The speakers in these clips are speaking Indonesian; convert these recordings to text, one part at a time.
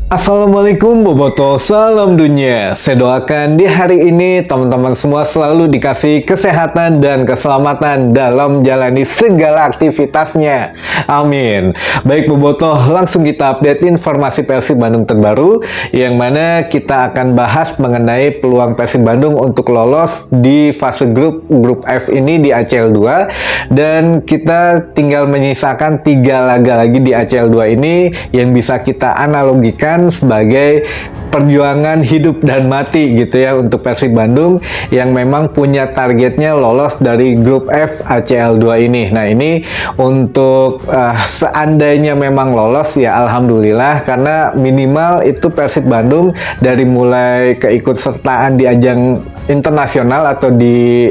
Assalamualaikum Boboto, salam dunia. Saya doakan di hari ini teman-teman semua selalu dikasih kesehatan dan keselamatan dalam jalani segala aktivitasnya. Amin. Baik Boboto, langsung kita update informasi Persib Bandung terbaru, yang mana kita akan bahas mengenai peluang Persib Bandung untuk lolos di fase grup F ini di ACL 2, dan kita tinggal menyisakan 3 laga lagi di ACL 2 ini yang bisa kita analogikan sebagai perjuangan hidup dan mati gitu ya untuk Persib Bandung yang memang punya targetnya lolos dari grup F ACL 2 ini. Nah, ini untuk seandainya memang lolos ya alhamdulillah, karena minimal itu Persib Bandung dari mulai keikutsertaan di ajang internasional atau di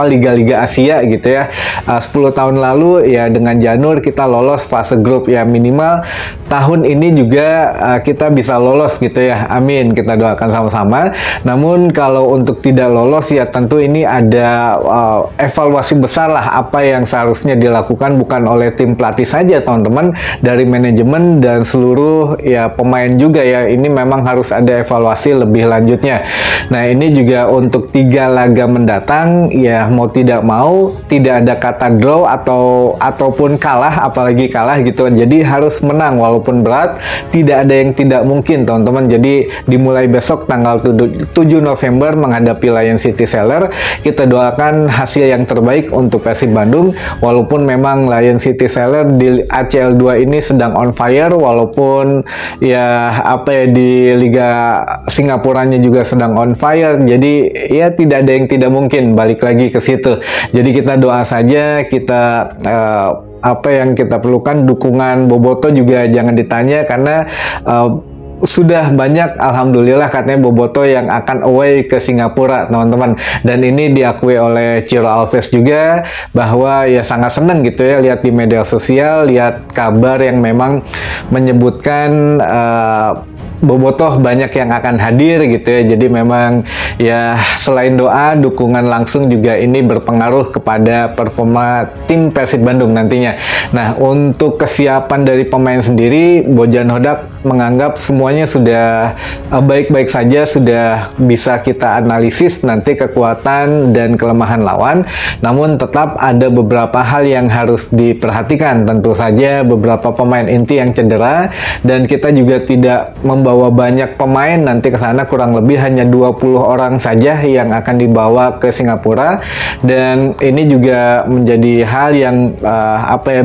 liga-liga Asia gitu ya, 10 tahun lalu ya dengan Janur kita lolos fase grup, ya minimal tahun ini juga kita bisa lolos gitu ya, amin, kita doakan sama-sama. Namun kalau untuk tidak lolos ya tentu ini ada evaluasi besar lah apa yang seharusnya dilakukan, bukan oleh tim pelatih saja teman-teman, dari manajemen dan seluruh ya pemain juga ya, ini memang harus ada evaluasi lebih lanjutnya. Nah, ini juga untuk 3 laga mendatang ya mau tidak mau tidak ada kata draw ataupun kalah, apalagi kalah gitu, jadi harus menang walaupun berat, tidak ada yang tidak mungkin teman-teman. Jadi dimulai besok tanggal 7 November menghadapi Lion City Seller, kita doakan hasil yang terbaik untuk Persib Bandung, walaupun memang Lion City Seller di ACL 2 ini sedang on fire, walaupun ya di Liga Singapuranya juga sedang on fire, jadi ya tidak ada yang tidak mungkin, balik lagi ke situ. Jadi kita doa saja, kita apa yang kita perlukan dukungan Boboto juga jangan ditanya, karena sudah banyak alhamdulillah katanya Boboto yang akan away ke Singapura teman-teman, dan ini diakui oleh Ciro Alves juga bahwa ya sangat senang gitu ya lihat di media sosial, lihat kabar yang memang menyebutkan Bobotoh banyak yang akan hadir gitu ya. Jadi memang ya selain doa, dukungan langsung juga ini berpengaruh kepada performa tim Persib Bandung nantinya. Nah, untuk kesiapan dari pemain sendiri, Bojan Hodak menganggap semuanya sudah baik-baik saja, sudah bisa kita analisis nanti kekuatan dan kelemahan lawan. Namun tetap ada beberapa hal yang harus diperhatikan, tentu saja beberapa pemain inti yang cedera, dan kita juga tidak membawa banyak pemain nanti ke sana, kurang lebih hanya 20 orang saja yang akan dibawa ke Singapura. Dan ini juga menjadi hal yang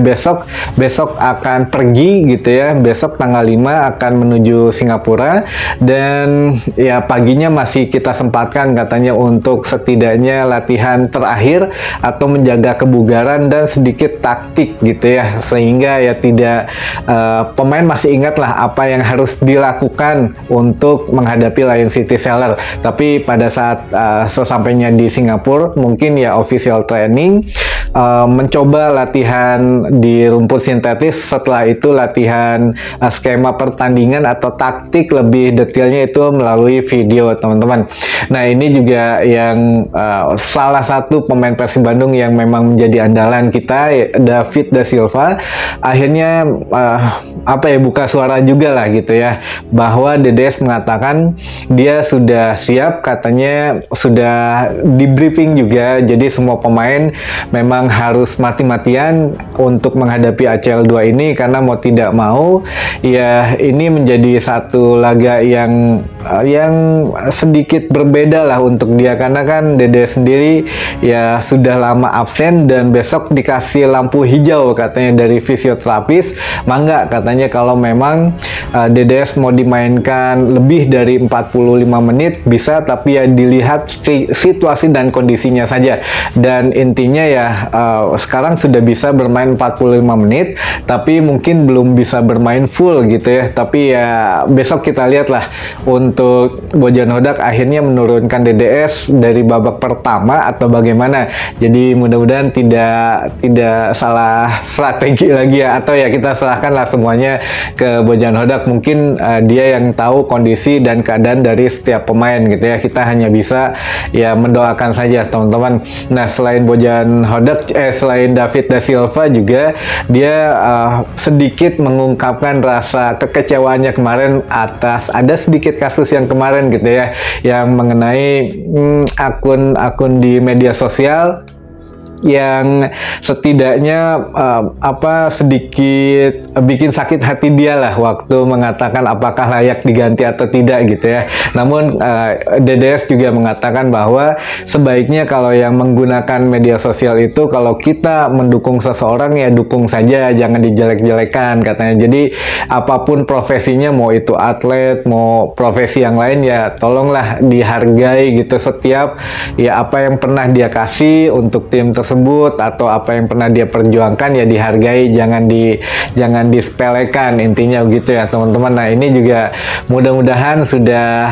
besok akan pergi gitu ya, besok tanggal 5 akan menuju Singapura, dan ya paginya masih kita sempatkan katanya untuk setidaknya latihan terakhir atau menjaga kebugaran dan sedikit taktik gitu ya, sehingga ya tidak pemain masih ingat lah apa yang harus dilakukan untuk menghadapi Lion City Seller. Tapi pada saat sesampainya di Singapura mungkin ya official training, mencoba latihan di rumput sintetis, setelah itu latihan skema pertandingan atau taktik lebih detailnya itu melalui video teman-teman. Nah, ini juga yang salah satu pemain Persib Bandung yang memang menjadi andalan kita, David Da Silva, akhirnya buka suara juga lah gitu ya, bahwa DDS mengatakan dia sudah siap, katanya sudah di briefing juga, jadi semua pemain memang harus mati-matian untuk menghadapi ACL 2 ini, karena mau tidak mau ya ini menjadi satu laga yang sedikit berbeda lah untuk dia, karena kan DDS sendiri ya sudah lama absen, dan besok dikasih lampu hijau katanya dari fisioterapis, mangga katanya kalau memang DDS mau dimainkan lebih dari 45 menit bisa, tapi ya dilihat situasi dan kondisinya saja. Dan intinya ya sekarang sudah bisa bermain 45 menit, tapi mungkin belum bisa bermain full gitu ya. Tapi ya besok kita lihat lah untuk Bojan Hodak akhirnya menurunkan DDS dari babak pertama atau bagaimana. Jadi mudah-mudahan tidak salah strategi lagi ya, atau ya kita serahkanlah semuanya ke Bojan Hodak. Mungkin dia dia yang tahu kondisi dan keadaan dari setiap pemain gitu ya. Kita hanya bisa ya mendoakan saja teman-teman. Nah, selain Bojan Hodak, selain David da Silva juga dia sedikit mengungkapkan rasa kekecewaannya kemarin atas ada sedikit kasus yang kemarin gitu ya, yang mengenai akun-akun di media sosial yang setidaknya sedikit bikin sakit hati dia lah waktu mengatakan apakah layak diganti atau tidak gitu ya. Namun DDS juga mengatakan bahwa sebaiknya kalau yang menggunakan media sosial itu, kalau kita mendukung seseorang ya dukung saja, jangan dijelek-jelekan katanya. Jadi apapun profesinya, mau itu atlet, mau profesi yang lain, ya tolonglah dihargai gitu. Setiap ya apa yang pernah dia kasih untuk tim tersebut atau apa yang pernah dia perjuangkan ya dihargai, jangan disepelekan, intinya begitu ya teman-teman. Nah, ini juga mudah-mudahan sudah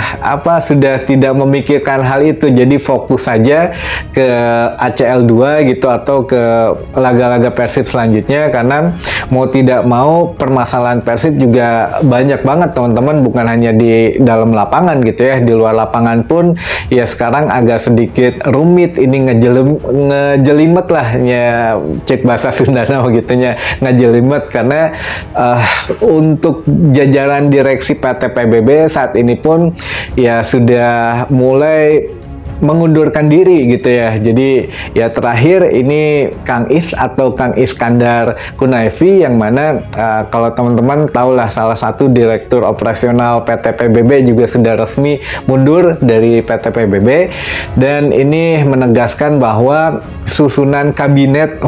tidak memikirkan hal itu, jadi fokus saja ke ACL 2 gitu atau ke laga-laga Persib selanjutnya, karena mau tidak mau permasalahan Persib juga banyak banget teman-teman, bukan hanya di dalam lapangan gitu ya, di luar lapangan pun ya sekarang agak sedikit rumit ini, ngejelimet lah ya, cek bahasa Sundana begitunya, ngejelimet, karena untuk jajaran direksi PT PBB saat ini pun ya sudah mulai mengundurkan diri gitu ya. Jadi ya terakhir ini Kang Is atau Kang Iskandar Kunaifi, yang mana kalau teman-teman tahulah salah satu direktur operasional PT PBB juga sudah resmi mundur dari PT PBB, dan ini menegaskan bahwa susunan kabinet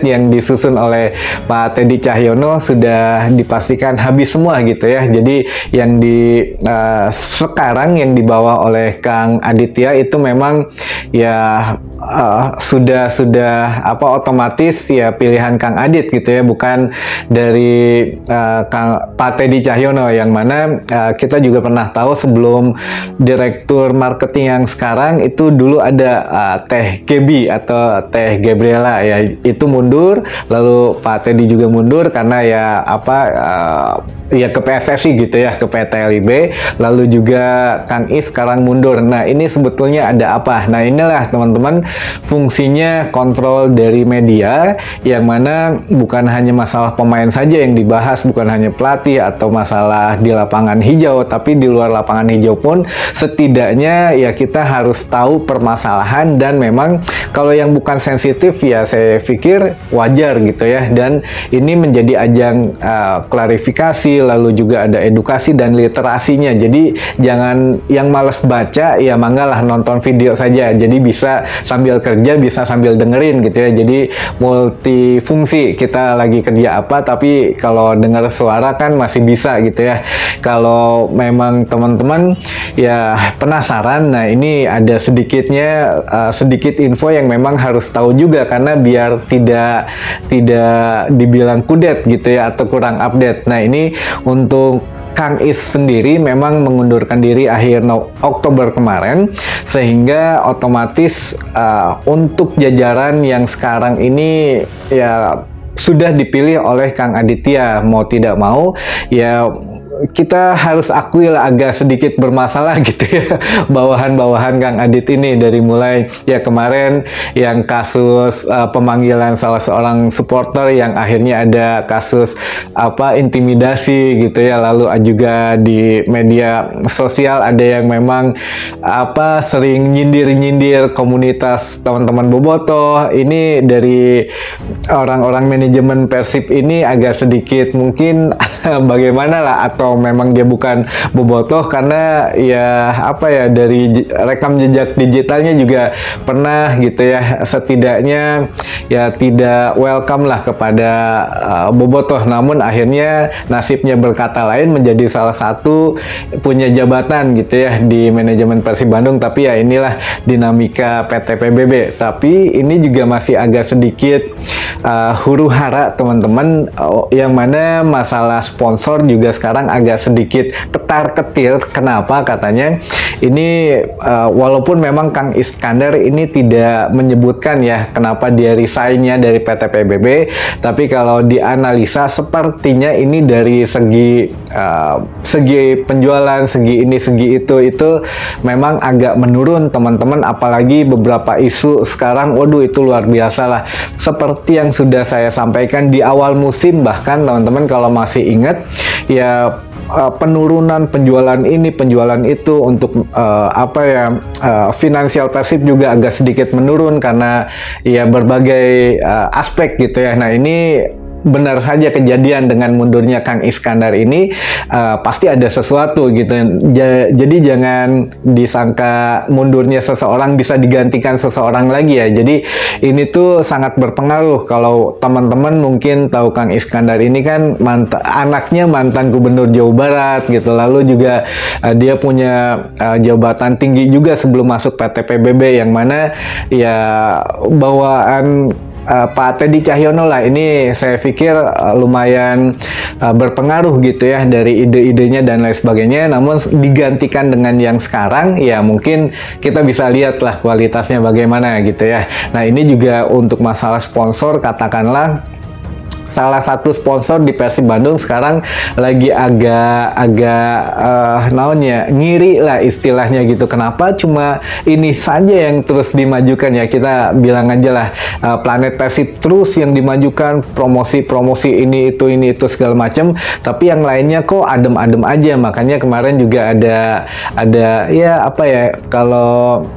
yang disusun oleh Pak Teddy Cahyono sudah dipastikan habis semua gitu ya. Jadi yang sekarang yang dibawa oleh Kang Aditya itu memang ya sudah otomatis ya pilihan Kang Adit gitu ya, bukan dari Pak Teddy Cahyono, yang mana kita juga pernah tahu sebelum direktur marketing yang sekarang itu dulu ada Teh Gebi atau Teh Gabriela ya, itu mundur, lalu Pak Teddy juga mundur karena ya ya ke PSSI gitu ya, ke PT LIB, lalu juga Kang Is sekarang mundur. Nah, ini sebetulnya ada apa? Nah, inilah teman-teman fungsinya kontrol dari media, yang mana bukan hanya masalah pemain saja yang dibahas, bukan hanya pelatih atau masalah di lapangan hijau, tapi di luar lapangan hijau pun setidaknya ya kita harus tahu permasalahan, dan memang kalau yang bukan sensitif ya saya pikir wajar gitu ya, dan ini menjadi ajang klarifikasi, lalu juga ada edukasi dan literasinya. Jadi jangan yang malas baca ya manggalah nonton video saja, jadi bisa sambil kerja, bisa sambil dengerin gitu ya. Jadi multifungsi, kita lagi kerja apa tapi kalau dengar suara kan masih bisa gitu ya. Kalau memang teman-teman ya penasaran, nah ini ada sedikit info yang memang harus tahu juga, karena biar tidak dibilang kudet gitu ya atau kurang update. Nah, ini untuk Kang Is sendiri memang mengundurkan diri akhir Oktober kemarin, sehingga otomatis untuk jajaran yang sekarang ini ya sudah dipilih oleh Kang Aditya. Mau tidak mau ya kita harus akui lah agak sedikit bermasalah gitu ya bawahan-bawahan Kang Adit ini, dari mulai ya kemarin yang kasus pemanggilan salah seorang supporter yang akhirnya ada kasus intimidasi gitu ya, lalu juga di media sosial ada yang memang sering nyindir komunitas teman-teman bobotoh. Ini dari orang-orang manajemen Persib ini agak sedikit mungkin bagaimana lah, atau memang dia bukan bobotoh, karena ya dari rekam jejak digitalnya juga pernah gitu ya, setidaknya ya tidak welcome lah kepada bobotoh. Namun akhirnya nasibnya berkata lain, menjadi salah satu punya jabatan gitu ya di manajemen Persib Bandung. Tapi ya inilah dinamika PT PBB. Tapi ini juga masih agak sedikit huru hara teman-teman, yang mana masalah sponsor juga sekarang agak sedikit ketar-ketir. Kenapa? Katanya ini walaupun memang Kang Iskandar ini tidak menyebutkan ya kenapa dia resign-nya dari PT PBB, tapi kalau dianalisa sepertinya ini dari segi penjualan, segi ini, segi itu memang agak menurun teman-teman, apalagi beberapa isu sekarang, waduh itu luar biasa lah. Seperti yang sudah saya sampaikan di awal musim, bahkan teman-teman kalau masih ingat ya, penurunan penjualan ini, penjualan itu untuk finansial Persib juga agak sedikit menurun karena ya berbagai aspek gitu ya. Nah ini benar saja kejadian dengan mundurnya Kang Iskandar ini, pasti ada sesuatu gitu. Jadi jangan disangka mundurnya seseorang bisa digantikan seseorang lagi ya. Jadi ini tuh sangat berpengaruh. Kalau teman-teman mungkin tahu Kang Iskandar ini kan anaknya mantan gubernur Jawa Barat gitu. Lalu juga dia punya jabatan tinggi juga sebelum masuk PT PBB, yang mana ya bawaan Pak Teddy Cahyono lah ini saya pikir lumayan berpengaruh gitu ya dari ide-idenya dan lain sebagainya. Namun digantikan dengan yang sekarang ya mungkin kita bisa lihat lah kualitasnya bagaimana gitu ya. Nah ini juga untuk masalah sponsor, katakanlah salah satu sponsor di Persib Bandung sekarang lagi agak ngiri lah istilahnya gitu. Kenapa cuma ini saja yang terus dimajukan ya? Kita bilang aja lah Planet Persib terus yang dimajukan, promosi ini itu segala macam, tapi yang lainnya kok adem-adem aja. Makanya kemarin juga ada ya apa ya, kalau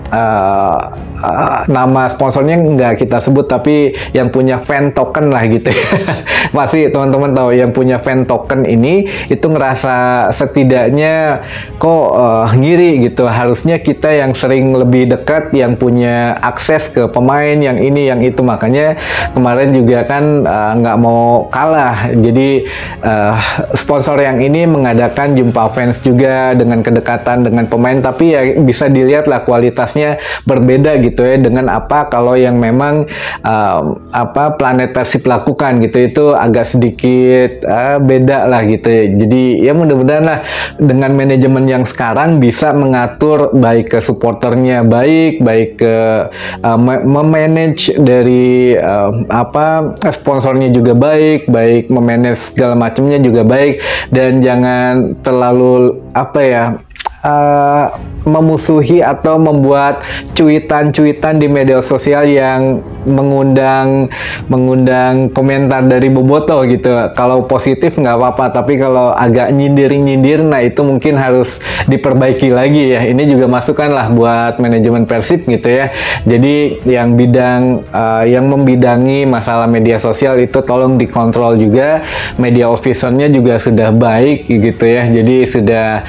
nama sponsornya nggak kita sebut, tapi yang punya fan token lah gitu ya. Pasti teman-teman tahu yang punya fan token ini itu ngerasa setidaknya kok ngiri gitu. Harusnya kita yang sering lebih dekat, yang punya akses ke pemain, yang ini yang itu. Makanya kemarin juga kan nggak mau kalah, jadi sponsor yang ini mengadakan jumpa fans juga dengan kedekatan dengan pemain, tapi ya bisa dilihat lah kualitasnya berbeda gitu ya dengan apa kalau yang memang Planet Persib lakukan gitu. Itu agak sedikit beda lah gitu ya. Jadi ya mudah-mudahan lah dengan manajemen yang sekarang bisa mengatur baik ke supporternya, baik ke memanage dari sponsornya juga baik memanage segala macamnya juga baik, dan jangan terlalu memusuhi atau membuat cuitan-cuitan di media sosial yang mengundang komentar dari bobotoh gitu. Kalau positif nggak apa-apa, tapi kalau agak nyindir, nah itu mungkin harus diperbaiki lagi ya. Ini juga masukan lah buat manajemen Persib gitu ya. Jadi yang yang membidangi masalah media sosial itu tolong dikontrol juga. Media officernya juga sudah baik gitu ya. Jadi sudah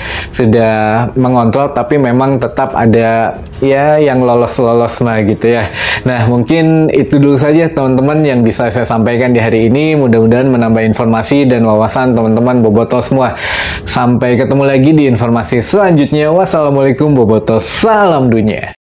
mengontrol, tapi memang tetap ada ya yang lolos lah gitu ya. Nah mungkin itu dulu saja teman-teman yang bisa saya sampaikan di hari ini. Mudah-mudahan menambah informasi dan wawasan teman-teman bobotoh semua. Sampai ketemu lagi di informasi selanjutnya. Wassalamualaikum bobotoh, salam dunia.